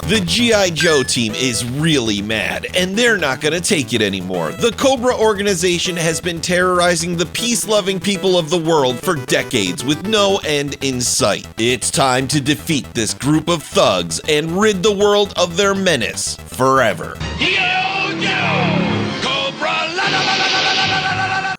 The G.I. Joe team is really mad, and they're not gonna take it anymore. The Cobra organization has been terrorizing the peace-loving people of the world for decades with no end in sight. It's time to defeat this group of thugs and rid the world of their menace forever.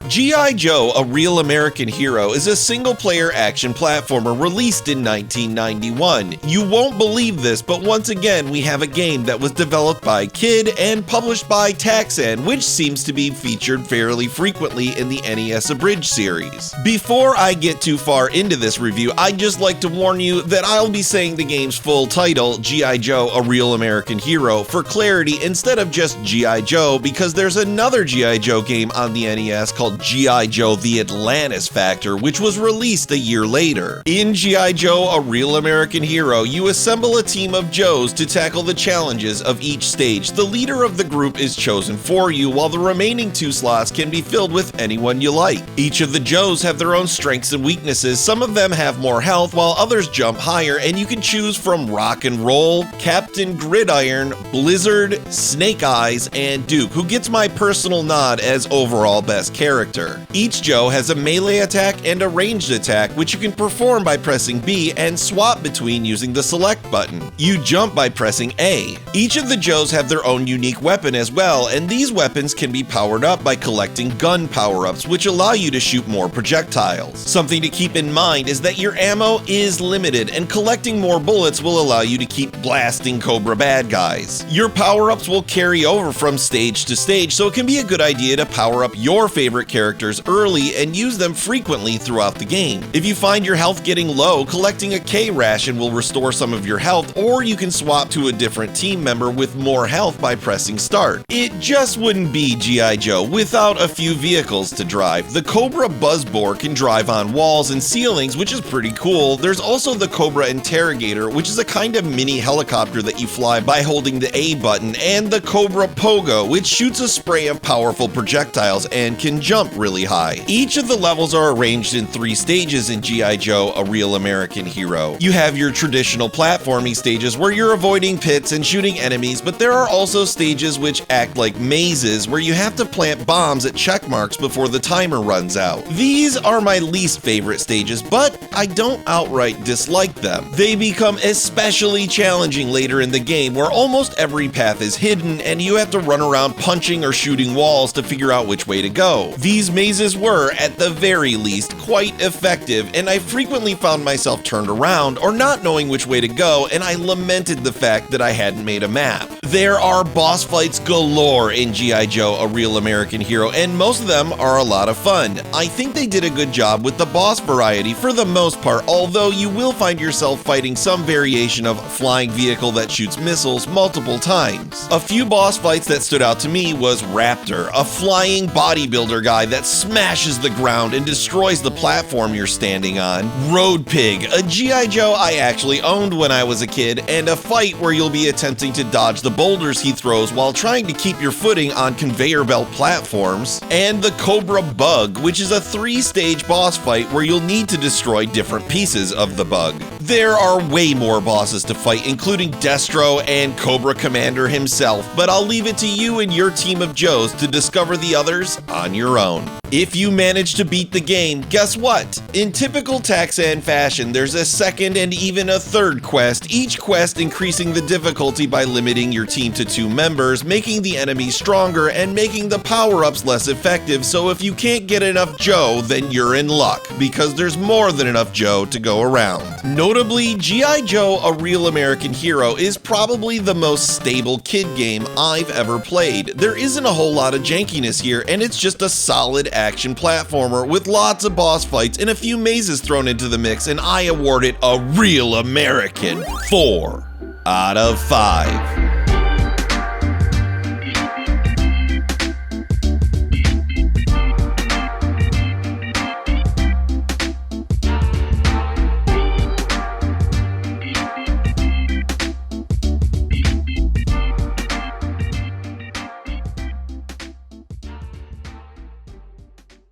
G.I. Joe, A Real American Hero is a single-player action platformer released in 1991. You won't believe this, but once again we have a game that was developed by Kid and published by Taxan, which seems to be featured fairly frequently in the NES Abridged series. Before I get too far into this review, I'd just like to warn you that I'll be saying the game's full title, G.I. Joe, A Real American Hero, for clarity instead of just G.I. Joe, because there's another G.I. Joe game on the NES called G.I. Joe The Atlantis Factor, which was released a year later. In G.I. Joe A Real American Hero, you assemble a team of Joes to tackle the challenges of each stage. The leader of the group is chosen for you, while the remaining 2 slots can be filled with anyone you like. Each of the Joes have their own strengths and weaknesses. Some of them have more health, while others jump higher, and you can choose from Rock and Roll, Captain Gridiron, Blizzard, Snake Eyes, and Duke, who gets my personal nod as overall best character. Each Joe has a melee attack and a ranged attack, which you can perform by pressing B and swap between using the select button. You jump by pressing A. Each of the Joes have their own unique weapon as well, and these weapons can be powered up by collecting gun power-ups, which allow you to shoot more projectiles. Something to keep in mind is that your ammo is limited, and collecting more bullets will allow you to keep blasting Cobra bad guys. Your power-ups will carry over from stage to stage, so it can be a good idea to power up your favorite characters early and use them frequently throughout the game. If you find your health getting low, collecting a K ration will restore some of your health, or you can swap to a different team member with more health by pressing start. It just wouldn't be G.I. Joe without a few vehicles to drive. The Cobra Buzzbore can drive on walls and ceilings, which is pretty cool. There's also the Cobra Interrogator, which is a kind of mini helicopter that you fly by holding the A button, and the Cobra Pogo, which shoots a spray of powerful projectiles and can jump really high. Each of the levels are arranged in 3 stages in G.I. Joe A Real American Hero. You have your traditional platforming stages where you're avoiding pits and shooting enemies, but there are also stages which act like mazes where you have to plant bombs at check marks before the timer runs out. These are my least favorite stages, but I don't outright dislike them. They become especially challenging later in the game, where almost every path is hidden and you have to run around punching or shooting walls to figure out which way to go. These mazes were, at the very least, quite effective, and I frequently found myself turned around or not knowing which way to go, and I lamented the fact that I hadn't made a map. There are boss fights galore in G.I. Joe A Real American Hero, and most of them are a lot of fun. I think they did a good job with the boss variety for the most part, although you will find yourself fighting some variation of flying vehicle that shoots missiles multiple times. A few boss fights that stood out to me was Raptor, a flying bodybuilder guy that smashes the ground and destroys the platform you're standing on. Road Pig, a G.I. Joe I actually owned when I was a kid, and a fight where you'll be attempting to dodge the boulders he throws while trying to keep your footing on conveyor belt platforms. And the Cobra Bug, which is a 3-stage boss fight where you'll need to destroy different pieces of the bug. There are way more bosses to fight, including Destro and Cobra Commander himself, but I'll leave it to you and your team of Joes to discover the others on your own. If you manage to beat the game, guess what? In typical Taxan fashion, there's a second and even a third quest, each quest increasing the difficulty by limiting your team to 2 members, making the enemies stronger, and making the power-ups less effective, so if you can't get enough Joe, then you're in luck, because there's more than enough Joe to go around. Notably, G.I. Joe A Real American Hero is probably the most stable kid game I've ever played. There isn't a whole lot of jankiness here, and it's just a solid action platformer with lots of boss fights and a few mazes thrown into the mix, and I award it a real American 4 out of 5.